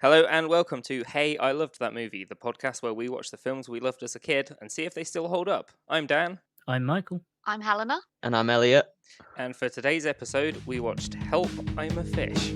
Hello and welcome to Hey, I Loved That Movie, the podcast where we watch the films we loved as a kid and see if they still hold up. I'm Dan, I'm Michael. I'm Helena. And I'm Elliot. and for today's episode, we watched Help, I'm a Fish.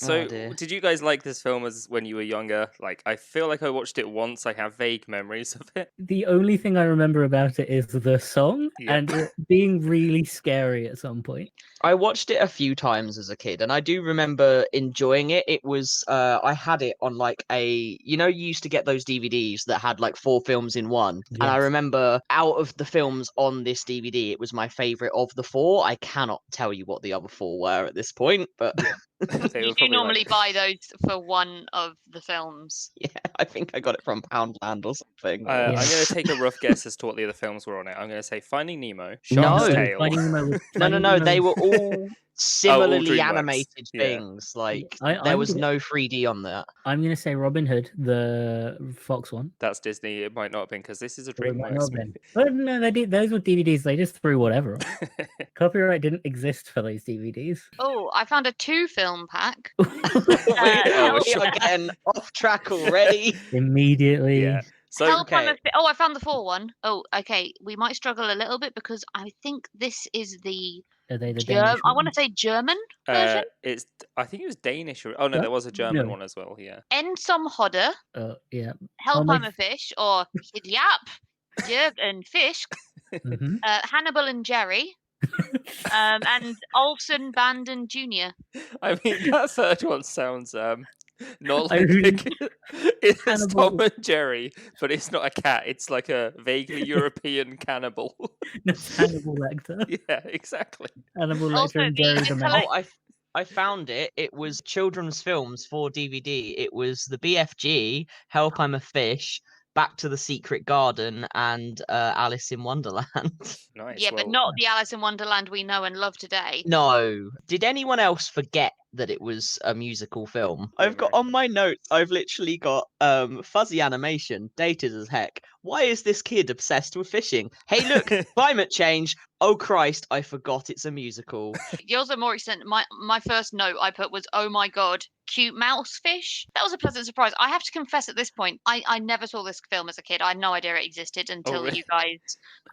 So, did you guys like this film as when you were younger? Like, I feel like I watched it once. I have vague memories of it. The only thing I remember about it is the song and it being really scary at some point. I watched it a few times as a kid, and I do remember enjoying it. It was, I had it on like you used to get those DVDs that had like 4 films in one. Yes. And I remember out of the films on this DVD, it was my favorite of the 4. I cannot tell you what the other 4 were at this point, but... You do normally buy those for one of the films. Yeah, I think I got it from Poundland or something. I'm going to take a rough guess as to what the other films were on it. I'm going to say Finding Nemo, Shark's Tale. No, they were all similarly DreamWorks. animated things. Like, there was no 3D on that. I'm going to say Robin Hood, the Fox one. That's Disney. It might not have been because this is a Or it might DreamWorks not have movie. been. But no, those were DVDs. They just threw whatever on. Copyright didn't exist for those DVDs. Oh, I found a 2-film pack. Oh, We are getting off track already. Immediately. Yeah. So, Help, I'm a Fish. Oh, I found the 4 one. Oh, okay. We might struggle a little bit because I think this is the Are they the Danish I want to ones? say German version. I think it was Danish. Oh, no, there was a German No. one as well, yeah. Ensom Hodder, Yeah. Help, my I'm a Fish, or Hidjap, Jürgen Fish, Mhm. Hannibal and Jerry, and Olsen Banden Jr. I mean, that third one sounds not I like really- it's Hannibal. Tom and Jerry, but it's not a cat. It's like a vaguely European cannibal. That's Hannibal Lecter. Yeah, exactly. Hannibal Also, Lecter and the Jerry the intellect- Man. I found it. It was children's films for DVD. It was the BFG, Help, I'm a Fish, Back to the Secret Garden, and Alice in Wonderland. Nice. Yeah, but well, not the Alice in Wonderland we know and love today. No. Did anyone else forget that it was a musical film? I've got on my notes, I've literally got fuzzy animation, dated as heck. Why is this kid obsessed with fishing? Hey, look, climate change. Oh Christ, I forgot it's a musical. Yours are more extent. My first note I put was, oh my god, cute mouse fish. That was a pleasant surprise. I have to confess at this point, I never saw this film as a kid. I had no idea it existed until really? you guys.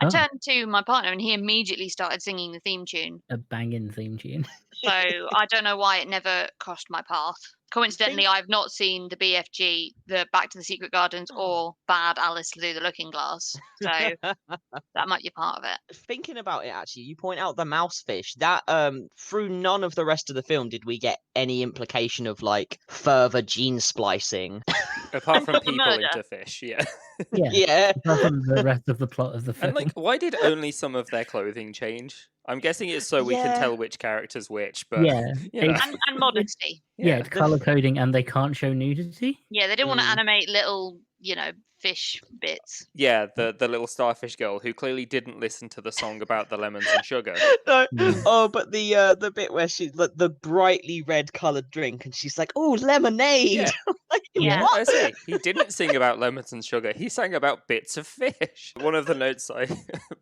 I Oh. turned to my partner and he immediately started singing the theme tune. A banging theme tune. So I don't know why it never crossed my path. Coincidentally, I've not seen the BFG, the Back to the Secret Gardens, or Bad Alice Through the Looking Glass. So that might be part of it. Thinking about it, actually, you point out the mouse fish. That through none of the rest of the film did we get any implication of like further gene splicing. apart from Not the people murder. into fish, yeah. Yeah. Yeah. Apart from the rest of the plot of the film. And like, why did only some of their clothing change? I'm guessing it's so we can Yeah. tell which character's which, but yeah. you know, And modesty. Yeah, it's color coding and they can't show nudity. Yeah, they didn't want to Mm. animate little, fish bits. yeah, the little starfish girl who clearly didn't listen to the song about the lemons and sugar. No. Mm. Oh, but the bit where she like the brightly red colored drink, and she's like, "Oh, lemonade." Yeah. Like, Yeah. what? I say he didn't sing about lemons and sugar. He sang about bits of fish. One of the notes I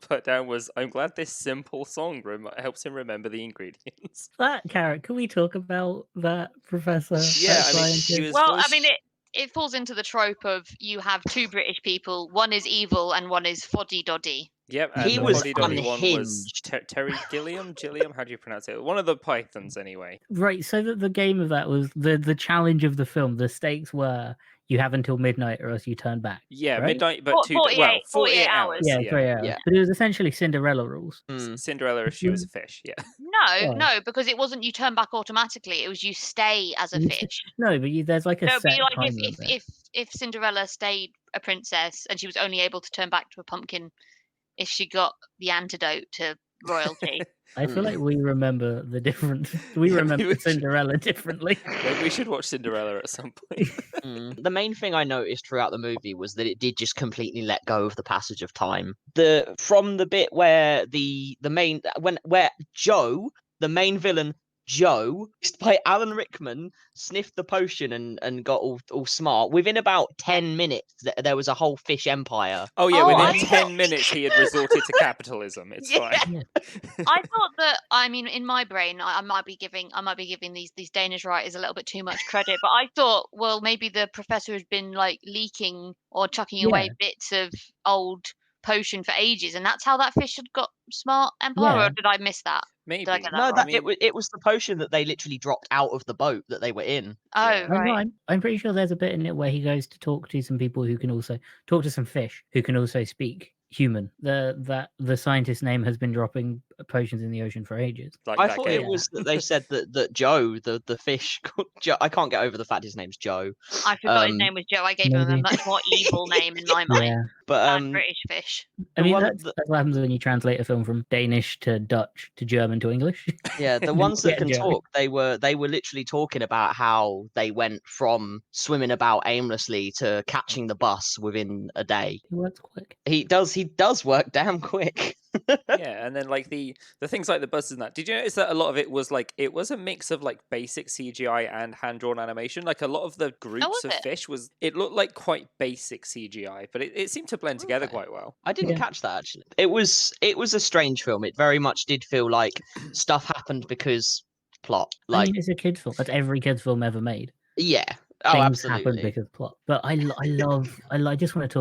put down was, "I'm glad this simple song helps him remember the ingredients." That character, can we talk about that professor? Yeah, that I mean, scientist? she was Well, voiced- I mean, it falls into the trope of you have 2 British people, one is evil and one is foddy-doddy. Yep, and He the was Foddy-Doddy one was unhinged. Terry Gilliam. How do you pronounce it? One of the Pythons, anyway. Right, so the game of that was the challenge of the film. The stakes were you have until midnight or else you turn back. Yeah, Right? midnight, but 48 hours. Yeah, Yeah. 3 hours. Yeah. But it was essentially Cinderella rules. Mm. Cinderella if she was a fish. Yeah. No, Oh. no, because it wasn't you turn back automatically. It was you stay as a You- fish. No, but there's like a So it'd set be like time if, limit. if Cinderella stayed a princess and she was only able to turn back to a pumpkin if she got the antidote to royalty. I feel like we remember the difference. We Yeah, remember we should- Cinderella differently. Maybe we should watch Cinderella at some point. The main thing I noticed throughout the movie was that it did just completely let go of the passage of time. From the bit where where Joe, the main villain, Joe, by Alan Rickman, sniffed the potion and got all smart. Within about 10 minutes, there was a whole fish empire. Oh yeah, Oh, within I 10 thought- minutes he had resorted to capitalism. It's Yeah. fine. I thought that, I mean, in my brain, I might be giving these Danish writers a little bit too much credit, but I thought, well, maybe the professor has been like leaking or chucking away bits of old potion for ages, and that's how that fish had got smart empire. Yeah. Or did I miss that? Maybe. Did I get that No, wrong? that I mean- it was the potion that they literally dropped out of the boat that they were in. Oh, Yeah. No, right. I'm pretty sure there's a bit in it where he goes to talk to some people who can also talk to some fish who can also speak human. The scientist's name has been dropping potions in the ocean for ages. Like I that thought game. it was that they said that Joe, the fish, called Joe, I can't get over the fact his name's Joe. I forgot his Um, name was Joe. I gave him a maybe. much more evil name in my mind. Yeah, But Bad British fish. I The mean one that's what happens when you translate a film from Danish to Dutch to German to English. yeah, the Then ones that get can Joe. talk, they were literally talking about how they went from swimming about aimlessly to catching the bus within a day. It works quick. He does work damn quick. Yeah, and then like the things like the buses and that. Did you notice that a lot of it was like it was a mix of like basic CGI and hand drawn animation? Like a lot of the groups was of it? fish it looked like quite basic CGI, but it seemed to blend together Okay. quite well. I didn't Yeah. catch that actually. It was a strange film. It very much did feel like stuff happened because plot. I Like mean, it's a kids' film. That's every kids' film ever made. yeah. Oh, Things happen absolutely. because plot. But I just want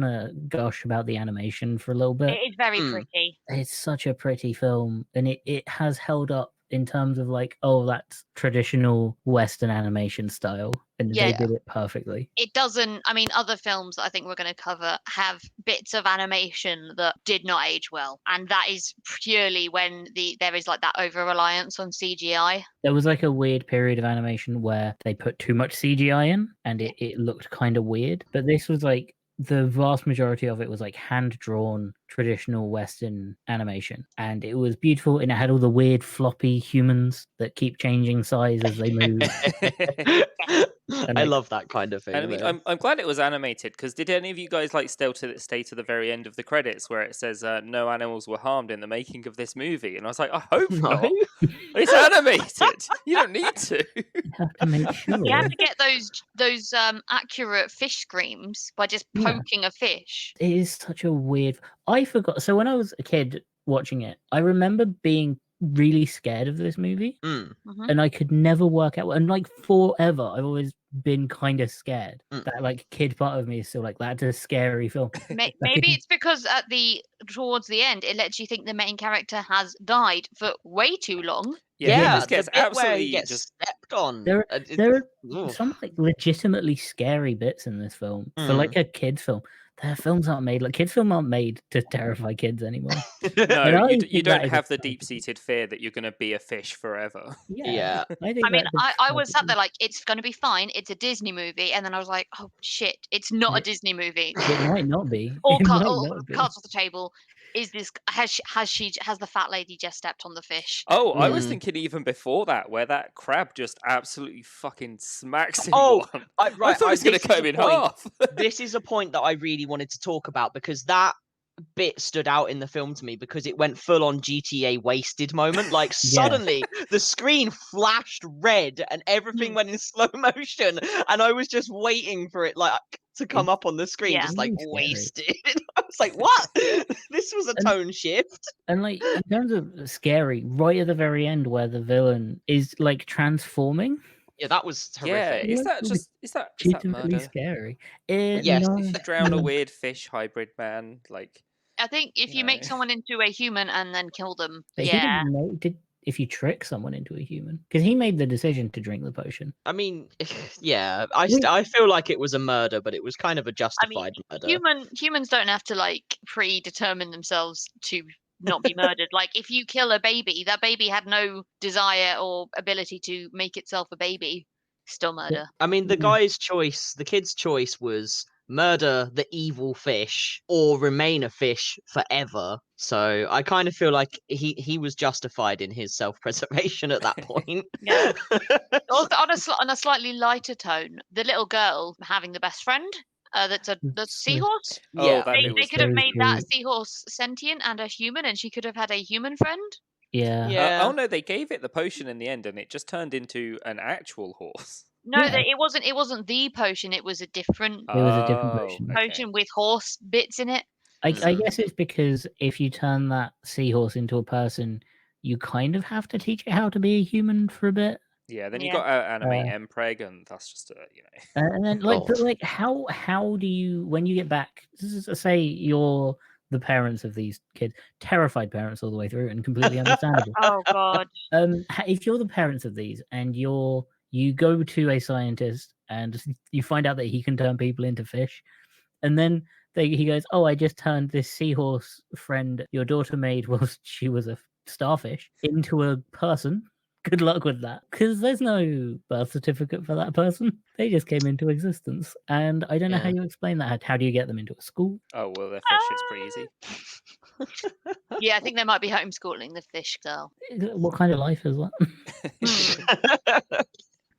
to gush about the animation for a little bit. It is very Mm. pretty. It's such a pretty film, and it has held up in terms of like, oh, that's traditional Western animation style, and they Yeah. did it perfectly. It doesn't, I mean, other films that I think we're going to cover have bits of animation that did not age well. And that is purely when there is like that over reliance on CGI. There was like a weird period of animation where they put too much CGI in, and it looked kind of weird. But this was like the vast majority of it was like hand drawn traditional Western animation, and it was beautiful. And it had all the weird floppy humans that keep changing size as they move. I like- love that kind of thing. And I mean, though. I'm glad it was animated because did any of you guys like stay to the very end of the credits where it says no animals were harmed in the making of this movie? And I was like, I hope not. No. It's animated. You don't need to. You have to make sure. You have to get those accurate fish screams by just Yeah. poking a fish. It is such a weird. I forgot. So when I was a kid watching it, I remember being really scared of this movie, Mm. Mhm. and I could never work out. And like forever, I've always been kind of scared. Mm. That like kid part of me is still like that's a scary film. Maybe it's because towards the end, it lets you think the main character has died for way too long. Yeah, this the gets bit where absolutely he gets just. stepped on. There- it- There are ugh. some like legitimately scary bits in this film for Mm. like a kids film. Their films aren't made like kids film aren't made to terrify kids anymore. No, I you think that don't is have the exciting. deep-seated fear that you're going to be a fish forever. Yeah. I think I mean, that's I was sat exciting. there like, it's going to be fine. It's a Disney movie. And then I was like, oh, shit, it's not Yeah. a Disney movie. It might not be. All, It car- might all not be. cards off the table. Has the fat lady just stepped on the fish? Oh, I was Mm. thinking even before that, where that crab just absolutely fucking smacks him. Oh, one. I, right, I thought he was going this to cut is him a in point- half. This is a point that I really wanted to talk about because that bit stood out in the film to me because it went full on GTA wasted moment. Like suddenly the screen flashed red and everything went in slow motion, and I was just waiting for it like to come up on the screen, Yeah. just like Really scary. wasted. I was like, what? This was a And- tone shift. And like in terms of scary, right at the very end where the villain is like transforming, Yeah, that was Yeah, horrific. is Yeah, that it's just is that legitimately murder? scary. Yes. No, To drown a no. weird fish hybrid man, like I think if you make No. someone into a human and then kill them, But he yeah. didn't know. If you trick someone into a human, because he made the decision to drink the potion. I mean, yeah, I Wait. I feel like it was a murder, but it was kind of a justified murder. Humans don't have to like predetermine themselves to not be murdered. Like if you kill a baby, that baby had no desire or ability to make itself a baby. Still murder. I mean, the Mhm. guy's choice, the kid's choice was murder the evil fish or remain a fish forever. So I kind of feel like he was justified in his self-preservation at that point. Yeah. Also, on a slightly lighter tone, the little girl having the best friend. That's the That's seahorse. oh, Yeah. that They bit was could have so made that cute. seahorse sentient and a human, and she could have had a human friend. Yeah. Yeah. Oh no, they gave it the potion in the end, and it just turned into an actual horse. No, Yeah. it wasn't. It wasn't the potion. It was a different It was a different Oh, potion. okay. potion with horse bits in it. I Mhm. guess it's because if you turn that seahorse into a person, you kind of have to teach it how to be a human for a bit. Yeah, then you Yeah. got to animate Uh, Mpreg, and that's just And then, like, but God. like, how do you when you get back? Say you're the parents of these kids, terrified parents all the way through, and completely understandable. Oh God. If you're the parents of these and you go to a scientist and you find out that he can turn people into fish, and then he goes, "Oh, I just turned this seahorse friend your daughter made whilst she was a starfish into a person." Good luck with that, because there's no birth certificate for that person. They just came into existence, and I don't know how Yeah. you explain that. How do you get them into a school? Oh well, they're fish. It's pretty easy. Yeah, I think they might be homeschooling the fish girl. What kind of life is that?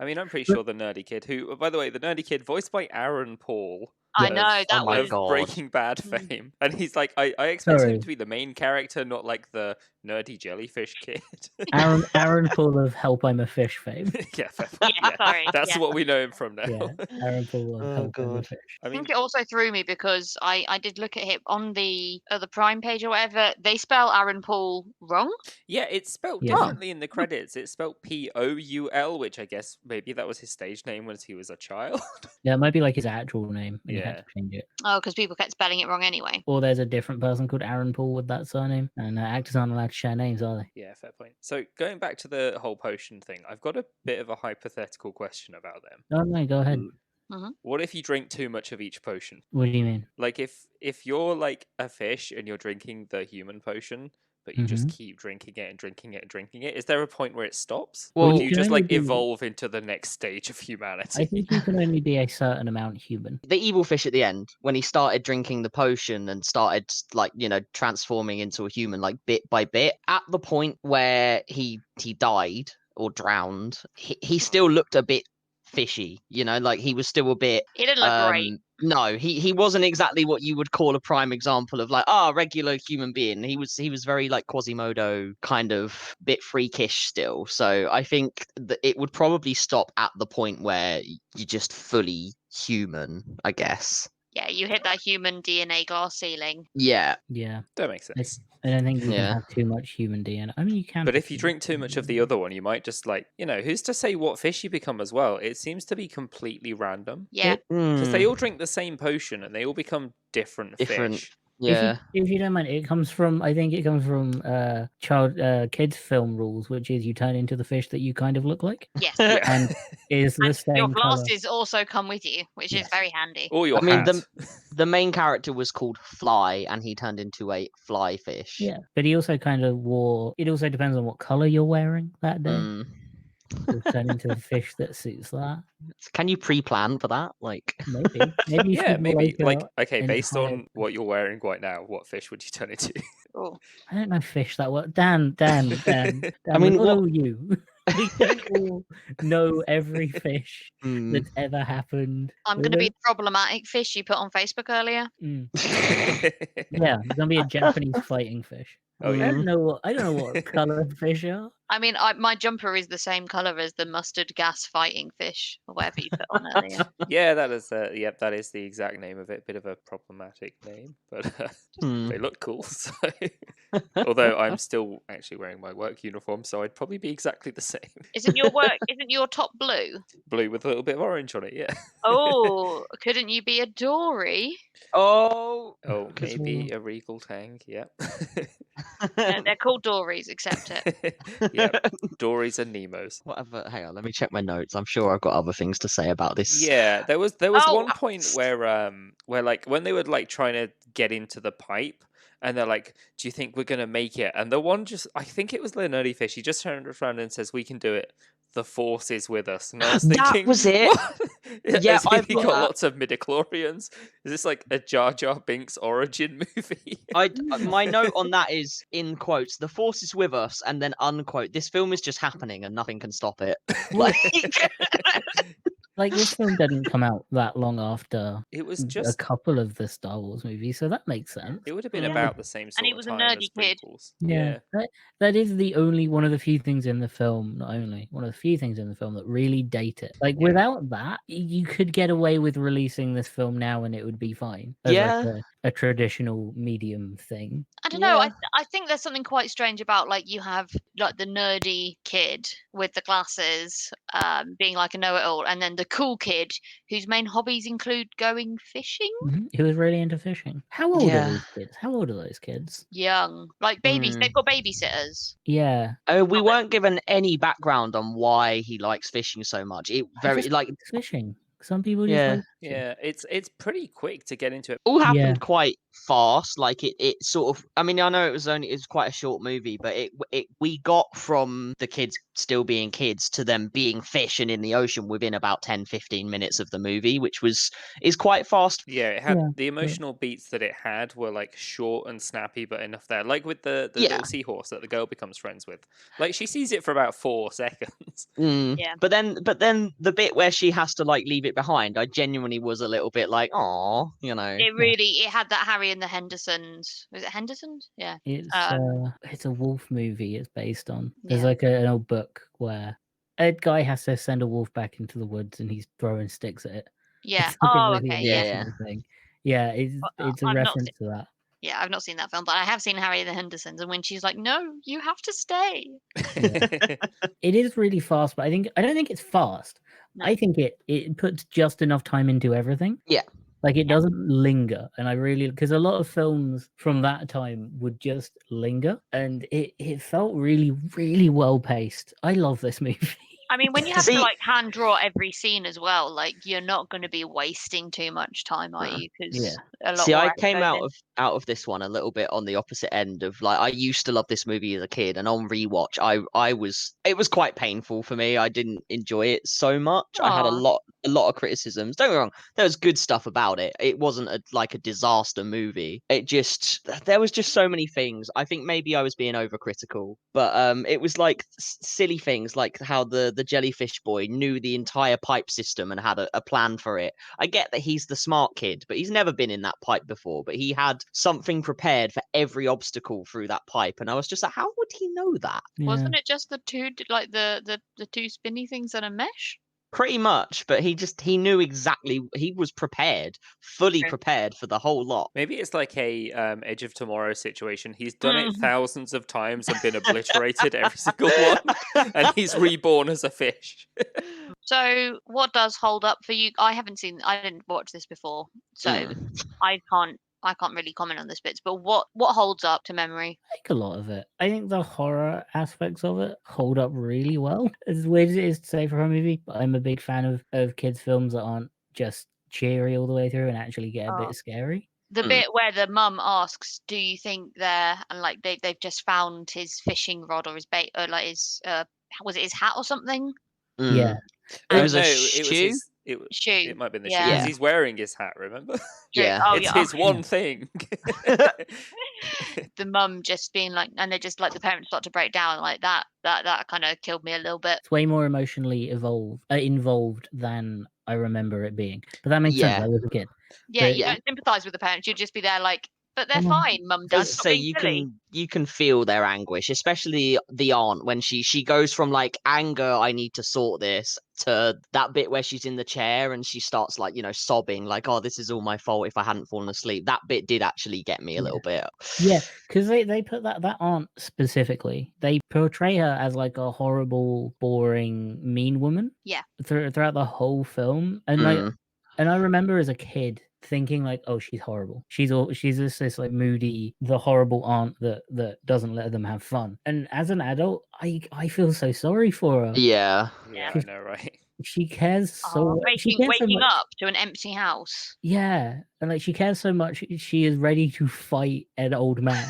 I mean, I'm pretty sure the nerdy kid, who, by the way, the nerdy kid voiced by Aaron Paul. I Yeah. know that Oh my was. Of God. Breaking Bad Mm. fame, and he's like, I expected Sorry. him to be the main character, not like the nerdy jellyfish kid. Aaron Paul of Help I'm a Fish fame. Yeah, fair point, Yeah, sorry, that's yeah. what we know him from now. Yeah, Aaron Paul of Oh, Help I'm a God. Fish. I I mean, think it also threw me because I did look at him on the Prime page or whatever. They spell Aaron Paul wrong. yeah, it's spelled Yeah. differently in the credits. It's spelled Poul, which I guess maybe that was his stage name when he was a child. Yeah, it might be like his actual name, and you had Yeah. to change it. Oh, because people kept spelling it wrong anyway. Or there's a different person called Aaron Paul with that surname, and actors aren't allowed to share names, are they? Yeah, fair point. So going back to the whole potion thing, I've got a bit of a hypothetical question about them. Oh no, go ahead. What if you drink too much of each potion? What do you mean? Like if you're like a fish and you're drinking the human potion, but you just keep drinking it and drinking it and drinking it, is there a point where it stops? Or Well, do you you can just only like do- evolve into the next stage of I humanity? think you can only be a certain amount human. The evil fish at the end, when he started drinking the potion and started like, transforming into a human like bit by bit, at the point where he died or drowned, he still looked a bit fishy, like he was still a bit He didn't look great. no, he wasn't exactly what you would call a prime example of like regular human being. He was very like Quasimodo, kind of bit freakish still. So I think that it would probably stop at the point where you're just fully human, I guess. Yeah, you hit that human DNA glass ceiling. Yeah. Yeah, That makes sense. I don't think you Yeah. can have too much human DNA. I mean, you can. But have if you human drink too much of the other one, you might just like, who's to say what fish you become as well? It seems to be completely random. Yeah. Because they all drink the same potion and they all become different Different. fish. Yeah. If you don't mind, I think it comes from kids film rules, which is you turn into the fish that you kind of look like, Yes. Yeah. and is the And same your colour. glasses also come with you, which is Yes. very handy. Or your I mean, hat. the main character was called Fly, and he turned into a fly fish. Yeah, but he also kind of wore. It also depends on what color you're wearing that day. Mm. You'll turn into the fish that suits that. Can you pre-plan for that? Like, Maybe you Yeah, should maybe. like Okay, based entire- on what you're wearing right now, what fish would you turn into? Oh. I don't know fish that well. Dan. I I mean, mean, what- all you. We don't all know every fish mm, that's ever happened. I'm We going to be don't- the problematic fish you put on Facebook earlier. Mm. Yeah, it's gonna be a Japanese fighting fish. Oh, I yeah. don't know what color fish are. I mean, my jumper is the same color as the mustard gas fighting fish, or whatever you put on earlier. Yeah, that is that is the exact name of it. Bit of a problematic name, but mm. they look cool. So, although I'm still actually wearing my work uniform, so I'd probably be exactly the same. Isn't your top blue? Blue with a little bit of orange on it. Yeah. Oh, couldn't you be a Dory? Oh, Oh, 'cause maybe a regal tang. Yeah. They're called Dories, accept it. Yeah. Dories and Nemos. whatever. Hang on, let me check my notes. I'm sure I've got other things to say about this. Yeah, there was Oh, one point where like when they were like trying to get into the pipe and they're like, "Do you think we're gonna make it?" And the one I think it was the nerdy fish. He just turned around and says, "We can do it. The force is with us." And I was That thinking, was it. "What?" Yeah, As if I've he got got that. lots of midichlorians. Is this like a Jar Jar Binks origin movie? My note on that is in quotes: "The force is with us," and then unquote: "This film is just happening and nothing can stop it." Like, Like this film didn't come out that long after It was a just. couple of the Star Wars movies, so that makes sense. It would have been Yeah. about the same And sort he of was a time nerdy as kid. prequels. Yeah, that is the only one of the few things in the film, not only one of the few things in the film that really date it. Like without that, you could get away with releasing this film now and it would be fine. As Yeah. like a traditional medium thing. I don't know. Yeah. I think there's something quite strange about like you have like the nerdy kid with the glasses, being like a know-it-all, and then the cool kid whose main hobbies include going fishing. He was really into fishing. How old Yeah. are these kids? How old are those kids? Young, like babies. They've got babysitters. Yeah, We weren't given any background on why he likes fishing so much. It I very just like like fishing. Some people just Yeah. like fishing. Yeah, it's pretty quick to get into it. all happened Yeah. quite fast. Like it sort of. I mean, I know it was quite a short movie, but we got from the kids still being kids to them being fish and in the ocean within about 10-15 minutes of the movie, which is quite fast. Yeah, it had Yeah, the emotional beats that it had were like short and snappy, but enough there. Like with the little seahorse that the girl becomes friends with. Like she sees it for about 4 seconds. Yeah. But then the bit where she has to like leave it behind, I genuinely was a little bit like, oh, you know. It had that Harry and the Hendersons. Was it Hendersons? Yeah. it's a wolf movie. It's based on. There's Yeah. like an old book where a guy has to send a wolf back into the woods and he's throwing sticks at it. Yeah. It's like a Oh, really okay. Yeah. Yeah. emotional thing. Yeah, it's a I've not reference to that. Yeah, I've not seen that film, but I have seen Harry and the Hendersons, and when she's like, "No, you have to stay." It is really fast, but I don't think it's fast. No. I think it puts just enough time into everything. Yeah. Like it doesn't linger, and I really because a lot of films from that time would just linger, and it felt really really well paced. I love this movie. I mean, when you have See- to like hand draw every scene as well, like you're not going to be wasting too much time, are No. you? Because Yeah. a lot See, more I came episodes out of this one a little bit on the opposite end of like I used to love this movie as a kid, and on rewatch, it was quite painful for me. I didn't enjoy it so much. I had a Aw. lot of criticisms. Don't get me wrong, there was good stuff about it. It wasn't like a disaster movie. There was just so many things. I think maybe I was being overcritical, but it was like silly things like how the jellyfish boy knew the entire pipe system and had a plan for it. I get that he's the smart kid, but he's never been in that pipe before. But he had something prepared for every obstacle through that pipe, and I was just like, how would he know that? Wasn't it just the two, like the two spinny things and a mesh? Pretty much, but he knew exactly. He was prepared, fully Okay. prepared for the whole lot. Maybe it's like a Edge of Tomorrow situation. He's done it Mhm. thousands of times and been obliterated every single one, and he's reborn as a fish. So, what does hold up for you? I didn't watch this before, so Mm. I can't really comment on this bits. But what holds up to memory? I like a lot of it. I think the horror aspects of it hold up really well. As weird as it is to say for a movie, but I'm a big fan of kids' films that aren't just cheery all the way through and actually get a Oh. bit scary. The Mm. bit where the mum asks, "Do you think they're," and like they've just found his fishing rod or his bait or like his was it his hat or something? Yeah. It was no, a it was shoe. his. Shoe. It might have been the shoe Yeah. because he's wearing his hat. Remember, True. Yeah. Oh, it's yeah. his one thing. The mum just being like, and they just like the parents start to break down like that. That kind of killed me a little bit. It's way more emotionally involved than I remember it being. But that makes Yeah. sense. I was a kid. Yeah, But- you don't sympathise with the parents. You'd just be there like, but they're Come on. fine, mum, dad. As I Stop say, being silly. you can feel their anguish, especially the aunt when she goes from like anger, I need to sort this, to that bit where she's in the chair and she starts like, sobbing like, oh, this is all my fault if I hadn't fallen asleep. That bit did actually get me a little bit. Yeah, because they put that aunt specifically. They portray her as like a horrible, boring, mean woman. Yeah. Throughout the whole film, and like, Mm. and I remember as a kid thinking like, oh, she's horrible. She's just this like moody, the horrible aunt that doesn't let them have fun. And as an adult, I feel so sorry for her. Yeah. Yeah, I know, right? She cares so. Oh, she cares so waking much. up to an empty house. Yeah, and like she cares so much, she is ready to fight an old man.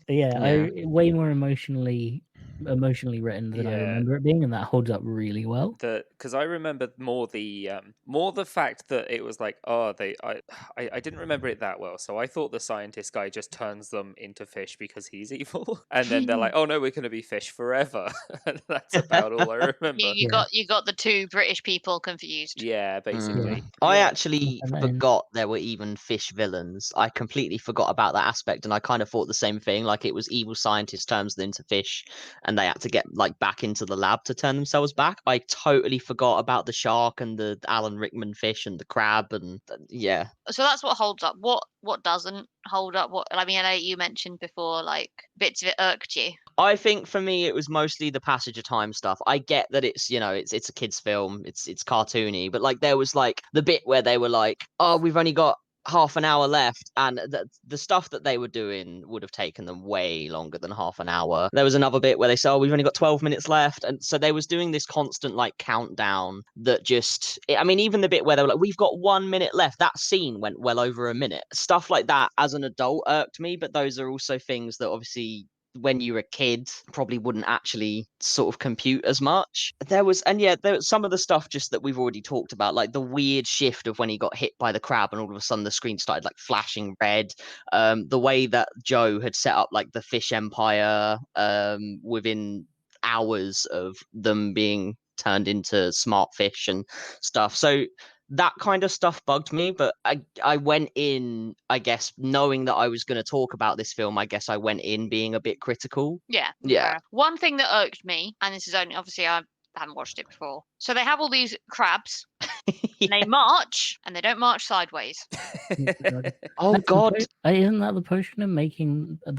Yeah, Yeah. way more emotionally emotionally written than I Yeah. remember it being, and that holds up really well. Because I remember more the fact that it was like, oh, I didn't remember it that well, so I thought the scientist guy just turns them into fish because he's evil, and then they're like, oh no, we're gonna be fish forever. And that's about all I remember. You got the two British people confused. Yeah, basically. I Yeah. actually And then- forgot there were even fish villains. I completely forgot about that aspect, and I kind of thought the same thing. Like it was evil scientists turns them into fish, and they had to get like back into the lab to turn themselves back. I totally forgot about the shark and the Alan Rickman fish and the crab, and yeah. So that's what holds up. What doesn't hold up? What I mean, I know you mentioned before, like bits of it irked you. I think for me it was mostly the passage of time stuff. I get that it's it's a kids film, it's cartoony, but like there was like the bit where they were like, oh, we've only got half an hour left, and the stuff that they were doing would have taken them way longer than half an hour. There was another bit where they said, oh, we've only got 12 minutes left, and so they was doing this constant like countdown that just, I mean, even the bit where they were like, we've got 1 minute left, that scene went well over a minute. Stuff like that as an adult irked me, but those are also things that obviously when you were a kid probably wouldn't actually sort of compute as much. There was some of the stuff just that we've already talked about, like the weird shift of when he got hit by the crab and all of a sudden the screen started like flashing red. The way that Joe had set up like the fish empire within hours of them being turned into smart fish and stuff. So that kind of stuff bugged me, but I went in, I guess, knowing that I was going to talk about this film. I guess I went in being a bit critical. Yeah. Yeah. fair. One thing that irked me, and this is only obviously I haven't watched it before. So they have all these crabs, and they march, and they don't march sideways. Oh That's the God. Isn't that the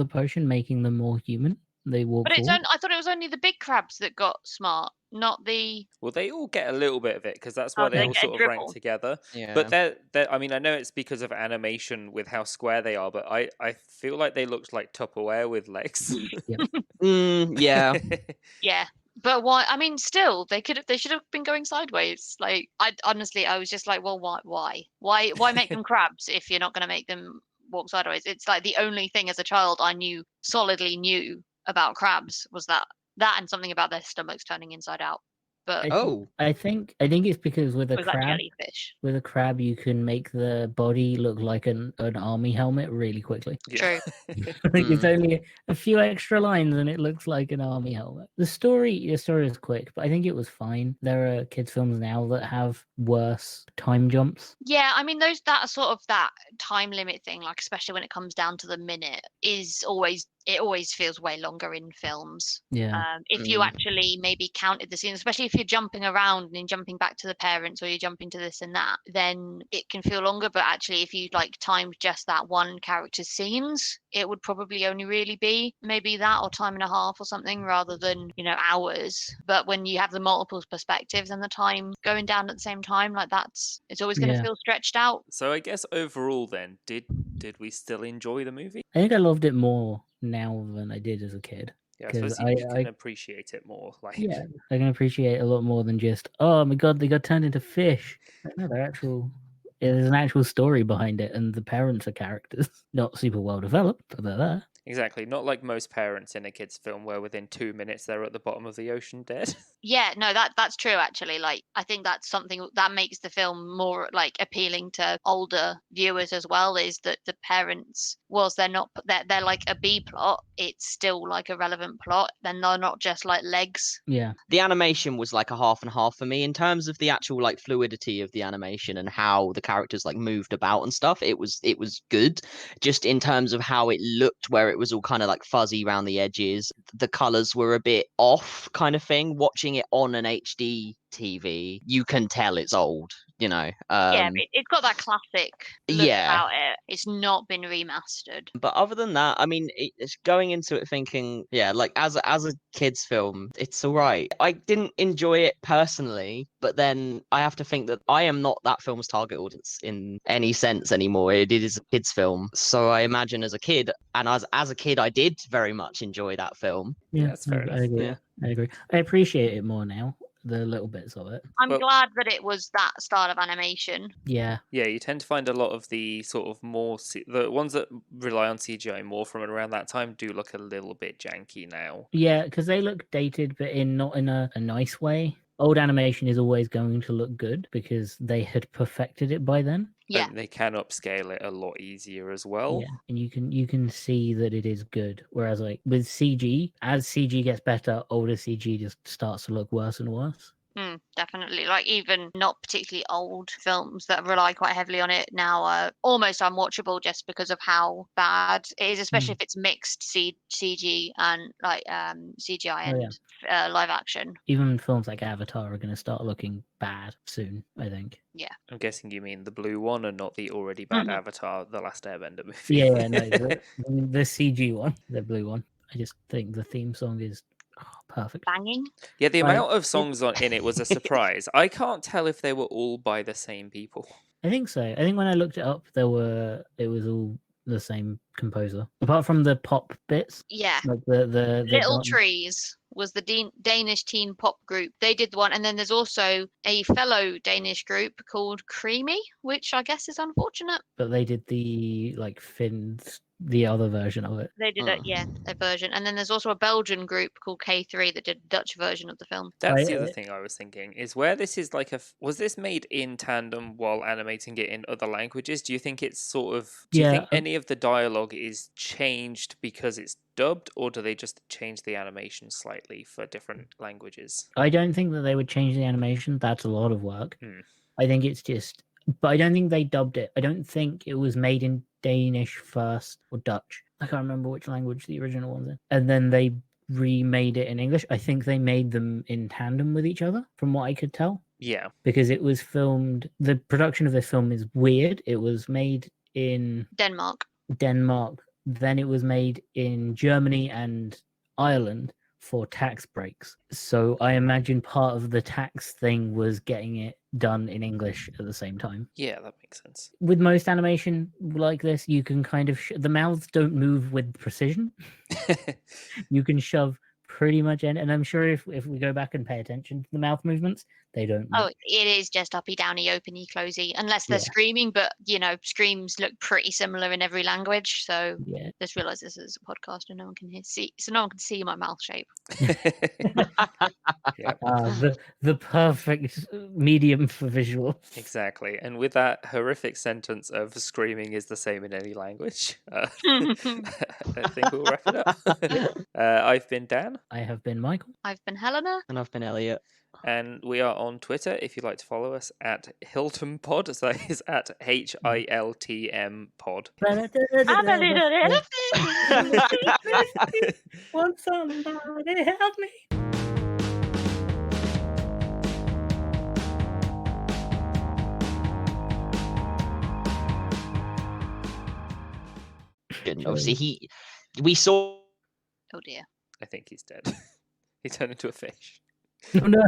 potion making them more human? They walk But forward. I thought it was only the big crabs that got smart, not the. Well, they all get a little bit of it because that's Oh, why they they all get a sort of rank dribble. together. Yeah. But I mean, I know it's because of animation with how square they are, but I feel like they looked like Tupperware with legs. Yeah. Yeah. But why? I mean, still, they should have been going sideways. Like, I honestly, I was just like, well, why make them crabs if you're not going to make them walk sideways? It's like the only thing as a child I solidly knew about crabs was that and something about their stomachs turning inside out. But Oh. I think it's because with a was that crab, jellyfish? with a crab, you can make the body look like an army helmet really quickly. True. Like it's only a few extra lines and it looks like an army helmet. The story is quick, but I think it was fine. There are kids' films now that have worse time jumps. Yeah, I mean that sort of that time limit thing, like especially when it comes down to the minute, it always feels way longer in films. Yeah. If you actually maybe counted the scenes, especially if you're jumping around and jumping back to the parents or you're jumping to this and that, then it can feel longer. But actually, if you like timed just that one character's scenes, it would probably only really be maybe that or time and a half or something rather than, hours. But when you have the multiple perspectives and the time going down at the same time, like it's always going to Yeah. feel stretched out. So I guess overall, then, did we still enjoy the movie? I think I loved it more now than I did as a kid. Yeah, I suppose 'Cause you can appreciate it more. Like, Yeah, I can appreciate it a lot more than just, oh my god, they got turned into fish. No, there's an actual story behind it, and the parents are characters. Not super well developed, but they're there. exactly. Not like most parents in a kid's film where within 2 minutes they're at the bottom of the ocean dead. Yeah, no, that's true actually. Like I think that's something that makes the film more like appealing to older viewers as well, is that the parents, whilst they're like a B plot, it's still like a relevant plot. Then they're not just like legs. Yeah. The animation was like a half and half for me in terms of the actual like fluidity of the animation and how the characters like moved about and stuff. It was good. Just in terms of how it looked, where it was all kind of like fuzzy around the edges, the colors were a bit off kind of thing. Watching it on an HD TV, you can tell it's old, Yeah, but it's got that classic look about it. It's not been remastered. But other than that, I mean, it's going into it thinking, yeah, like as a kid's film, it's all right. I didn't enjoy it personally, but then I have to think that I am not that film's target audience in any sense anymore. It is a kid's film, so I imagine as a kid, and as a kid, I did very much enjoy that film. Yeah, That's fair I enough. agree. Yeah. I agree. I appreciate it more now. the little bits of it. I'm Well- glad that it was that style of animation. Yeah, Yeah, you tend to find a lot of the sort of more the ones that rely on CGI more from around that time do look a little bit janky now. yeah, because they look dated, but not in a nice way. Old animation is always going to look good because they had perfected it by then. Yeah. And they can upscale it a lot easier as well. Yeah, and you can see that it is good. Whereas like with CG, as CG gets better, older CG just starts to look worse and worse. Definitely. Like even not particularly old films that rely quite heavily on it now are almost unwatchable just because of how bad it is, especially if it's mixed CG and like CGI Oh, yeah. and live action. Even films like Avatar are going to start looking bad soon, I think. I'm guessing you mean the blue one and not the already bad Mhm. Avatar, the last Airbender movie. Yeah, no, the CG one, the blue one. I just think the theme song is perfect. Banging. Yeah, the Like, amount of songs in it was a surprise. I can't tell if they were all by the same people. I think so. I think when I looked it up, it was all the same composer, apart from the pop bits, Yeah. like the Little dance. Trees was the Danish teen pop group. They did one, and then there's also a fellow Danish group called Creamy, which I guess is unfortunate. But they did the like Finns, the other version of it. They did a version, and then there's also a Belgian group called K3 that did a Dutch version of the film. That's I- the other thing I was thinking is where this is like was this made in tandem while animating it in other languages? Do you think it's sort of do you Yeah, think any of the dialogue is changed because it's dubbed, or do they just change the animation slightly for different languages? I don't think that they would change the animation. That's a lot of work. I think it's just, but I don't think they dubbed it. I don't think it was made in Danish first or Dutch. I can't remember which language the original one's in. And then they remade it in English. I think they made them in tandem with each other, from what I could tell, Yeah. because it was filmed. The production of this film is weird. It was made in Denmark. Denmark, then it was made in Germany and Ireland for tax breaks. So I imagine part of the tax thing was getting it done in English at the same time. Yeah, that makes sense. With most animation like this, you can kind of the mouths don't move with precision. You can shove pretty much in, and I'm sure if we go back and pay attention to the mouth movements, they don't move. Oh, it is just uppy, downy, openy, closey, unless they're Yeah. screaming. But screams look pretty similar in every language. So Yeah. just realize this is a podcast and no one can no one can see my mouth shape. Yeah, The perfect medium for visual. exactly. And with that horrific sentence of screaming is the same in any language, I think we'll wrap it up. I've been Dan. I have been Michael. I've been Helena. And I've been Elliot. And we are on Twitter if you'd like to follow us at Hilton Pod. So that is at HILTM Pod. I'm a little elephant. Want somebody help me? And obviously, we saw Oh dear. I think he's dead. He turned into a fish. Oh no.